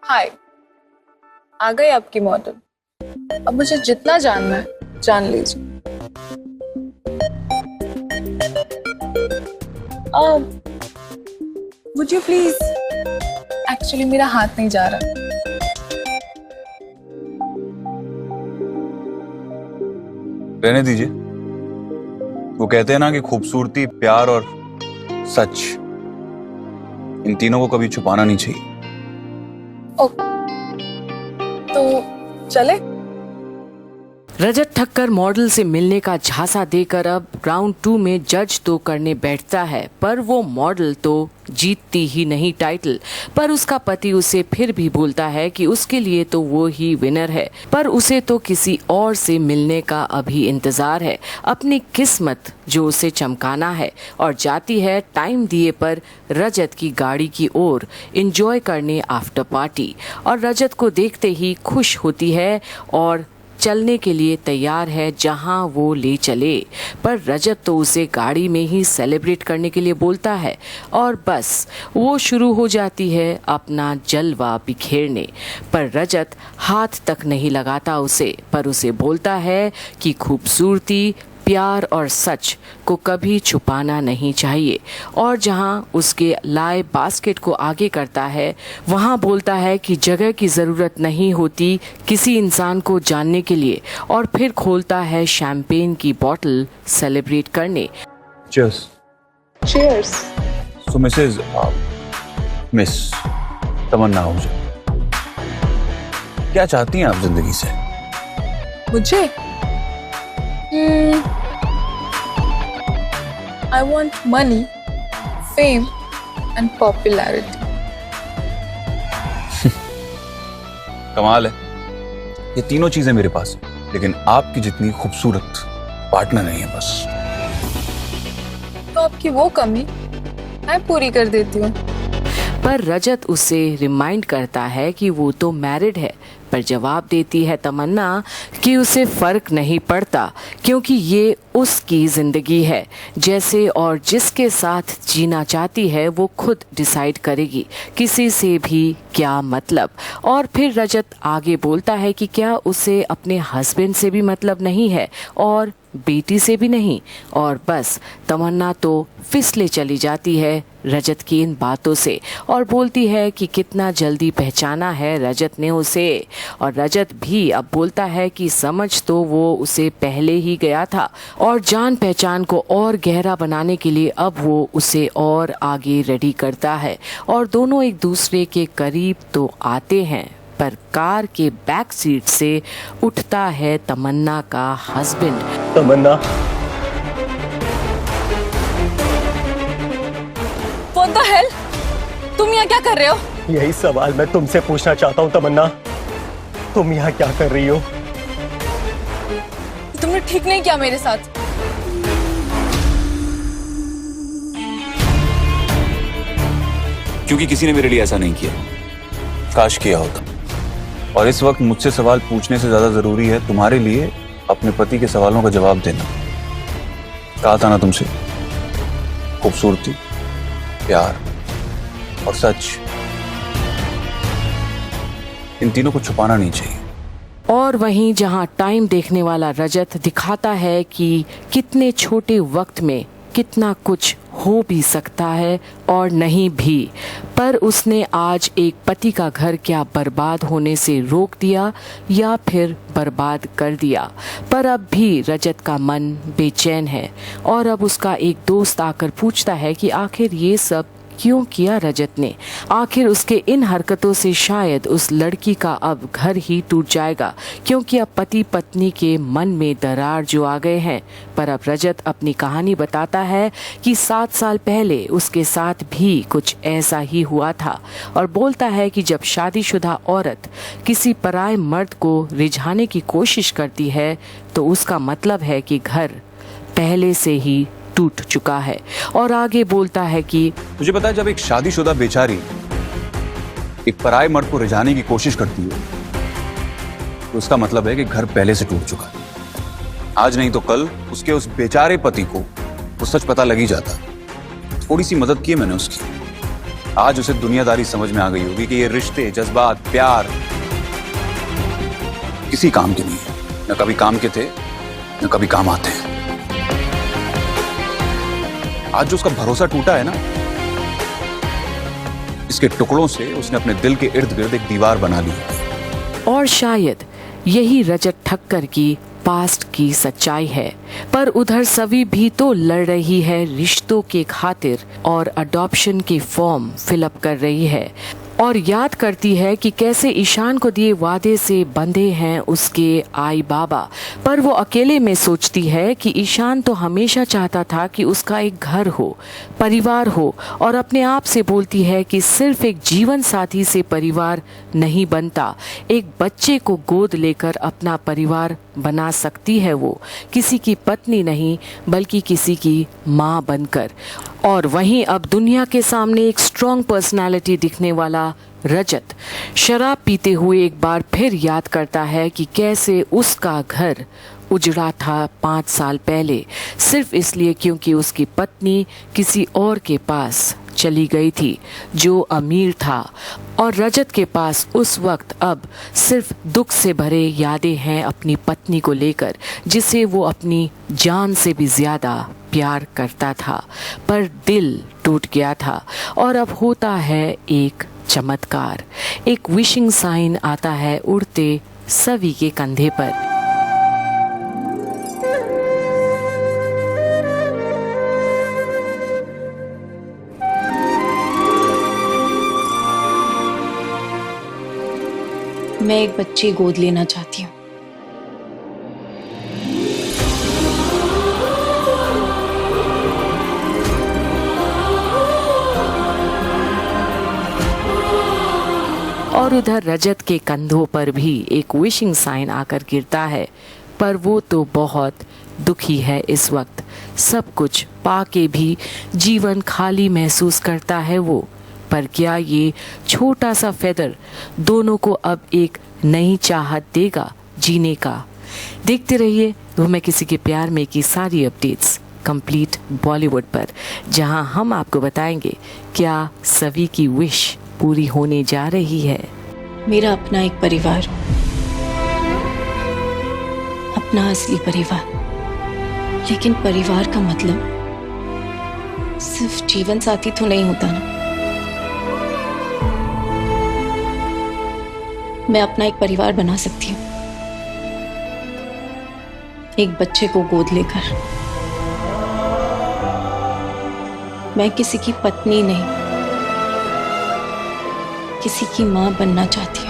हाय, आ गई आपकी मॉडल। अब मुझे जितना जानना है जान लीजिए। वुड यू प्लीज, एक्चुअली मेरा हाथ नहीं जा रहा। रहने दीजिए। वो कहते हैं ना कि खूबसूरती, प्यार और सच, इन तीनों को कभी छुपाना नहीं चाहिए। तो चले। रजत ठक्कर मॉडल से मिलने का झांसा देकर अब राउंड 2 में जज तो करने बैठता है, पर वो मॉडल तो जीतती ही नहीं टाइटल। पर उसका पति उसे फिर भी बोलता है कि उसके लिए तो वो ही विनर है, पर उसे तो किसी और से मिलने का अभी इंतजार है, अपनी किस्मत जो उसे चमकाना है। और जाती है टाइम दिए पर रजत की गाड़ी की ओर एंजॉय करने आफ्टर पार्टी। और रजत को देखते ही खुश होती है और चलने के लिए तैयार है जहां वो ले चले। पर रजत तो उसे गाड़ी में ही सेलिब्रेट करने के लिए बोलता है और बस वो शुरू हो जाती है अपना जलवा बिखेरने। पर रजत हाथ तक नहीं लगाता उसे, पर उसे बोलता है कि खूबसूरती, प्यार और सच को कभी छुपाना नहीं चाहिए। और जहां उसके लाए बास्केट को आगे करता है, वहां बोलता है कि जगह की ज़रूरत नहीं होती किसी इंसान को जानने के लिए। और फिर खोलता है शैंपेन की बोतल सेलिब्रेट करने। चीयर्स। चीयर्स। सो मिस तमन्ना आहूजा, क्या चाहती हैं आप जिंदगी से? मुझे I want money, fame and popularity. कमाल है, ये तीनों चीजें मेरे पास हैं, लेकिन आपकी जितनी खूबसूरत पार्टनर नहीं है बस। तो आपकी वो कमी मैं पूरी कर देती हूँ। पर रजत उसे रिमाइंड करता है कि वो तो मैरिड है। पर जवाब देती है तमन्ना कि उसे फर्क नहीं पड़ता, क्योंकि ये उसकी जिंदगी है। जैसे और जिसके साथ जीना चाहती है वो खुद डिसाइड करेगी, किसी से भी क्या मतलब। और फिर रजत आगे बोलता है कि क्या उसे अपने हस्बैंड से भी मतलब नहीं है और बेटी से भी नहीं। और बस तमन्ना तो फिसले चली जाती है रजत की इन बातों से और बोलती है कि कितना जल्दी पहचाना है रजत ने उसे। और रजत भी अब बोलता है कि समझ तो वो उसे पहले ही गया था, और जान पहचान को और गहरा बनाने के लिए अब वो उसे और आगे रेडी करता है। और दोनों एक दूसरे के करीब तो आते हैं, पर कार के बैक सीट से उठता है तमन्ना का husband. Tamanna, What the hell? तुम यहाँ क्या कर रहे हो? यही सवाल मैं तुमसे पूछना चाहता हूँ तमन्ना, तुम यहाँ क्या कर रही हो? तुमने ठीक नहीं किया मेरे साथ। क्योंकि किसी ने मेरे लिए ऐसा नहीं किया, काश किया होता। और इस वक्त मुझसे सवाल पूछने से ज्यादा जरूरी है तुम्हारे लिए अपने पति के सवालों का जवाब देना। कहा था ना तुमसे, खूबसूरती, प्यार और सच, इन तीनों को छुपाना नहीं चाहिए। और वहीं जहां टाइम देखने वाला रजत दिखाता है कि कितने छोटे वक्त में कितना कुछ हो भी सकता है और नहीं भी, पर उसने आज एक पति का घर क्या बर्बाद होने से रोक दिया या फिर बर्बाद कर दिया। पर अब भी रजत का मन बेचैन है और अब उसका एक दोस्त आकर पूछता है कि आखिर ये सब क्यों किया रजत ने। आखिर उसके इन हरकतों से शायद उस लड़की का अब घर ही टूट जाएगा, क्योंकि अब पति पत्नी के मन में दरार जो आ गए हैं। पर अब रजत अपनी कहानी बताता है कि 7 साल पहले उसके साथ भी कुछ ऐसा ही हुआ था, और बोलता है कि जब शादीशुदा औरत किसी पराये मर्द को रिझाने की कोशिश करती है तो उसका मतलब है कि घर पहले से ही टूट चुका है। और आगे बोलता है कि मुझे पता है, जब एक शादीशुदा बेचारी एक पराये मर्द को रिझाने की कोशिश करती है तो उसका मतलब है कि घर पहले से टूट चुका है। आज नहीं तो कल उसके उस बेचारे पति को वो सच पता लग ही जाता। थोड़ी सी मदद की मैंने उसकी, आज उसे दुनियादारी समझ में आ गई होगी कि ये रिश्ते, जज्बात, प्यार किसी काम के नहीं है। न कभी काम के थे, न कभी काम आते हैं। आज जो उसका भरोसा टूटा है ना, इसके टुकड़ों से उसने अपने दिल के इर्द गिर्द एक दीवार बना ली। और शायद यही रजत ठक्कर की पास्ट की सच्चाई है। पर उधर सभी भी तो लड़ रही है रिश्तों के खातिर और अडॉप्शन के फॉर्म फिलअप कर रही है और याद करती है कि कैसे ईशान को दिए वादे से बंधे हैं उसके आई बाबा। पर वो अकेले में सोचती है कि ईशान तो हमेशा चाहता था कि उसका एक घर हो, परिवार हो, और अपने आप से बोलती है कि सिर्फ एक जीवन साथी से परिवार नहीं बनता, एक बच्चे को गोद लेकर अपना परिवार बना सकती है वो, किसी की पत्नी नहीं बल्कि किसी की माँ बनकर। और वहीं अब दुनिया के सामने एक स्ट्रॉन्ग पर्सनालिटी दिखने वाला रजत शराब पीते हुए एक बार फिर याद करता है कि कैसे उसका घर उजड़ा था 5 साल पहले, सिर्फ इसलिए क्योंकि उसकी पत्नी किसी और के पास चली गई थी जो अमीर था। और रजत के पास उस वक्त अब सिर्फ दुख से भरे यादें हैं अपनी पत्नी को लेकर, जिसे वो अपनी जान से भी ज्यादा प्यार करता था। पर दिल टूट गया था और अब होता है एक चमत्कार, एक विशिंग साइन आता है उड़ते सभी के कंधे पर। मैं एक बच्ची गोद लेना चाहती हूँ। और उधर रजत के कंधों पर भी एक विशिंग साइन आकर गिरता है, पर वो तो बहुत दुखी है इस वक्त। सब कुछ पाके भी जीवन खाली महसूस करता है वो। पर क्या ये छोटा सा फेदर दोनों को अब एक नई चाहत देगा जीने का? देखते रहिए वो मैं किसी के प्यार में की सारी अपडेट्स कंप्लीट बॉलीवुड पर, जहां हम आपको बताएंगे क्या सभी की विश पूरी होने जा रही है। मेरा अपना एक परिवार, अपना असली परिवार। लेकिन परिवार का मतलब सिर्फ जीवन साथी तो नहीं होता ना। मैं अपना एक परिवार बना सकती हूँ, एक बच्चे को गोद लेकर। मैं किसी की पत्नी नहीं, किसी की माँ बनना चाहती हूँ।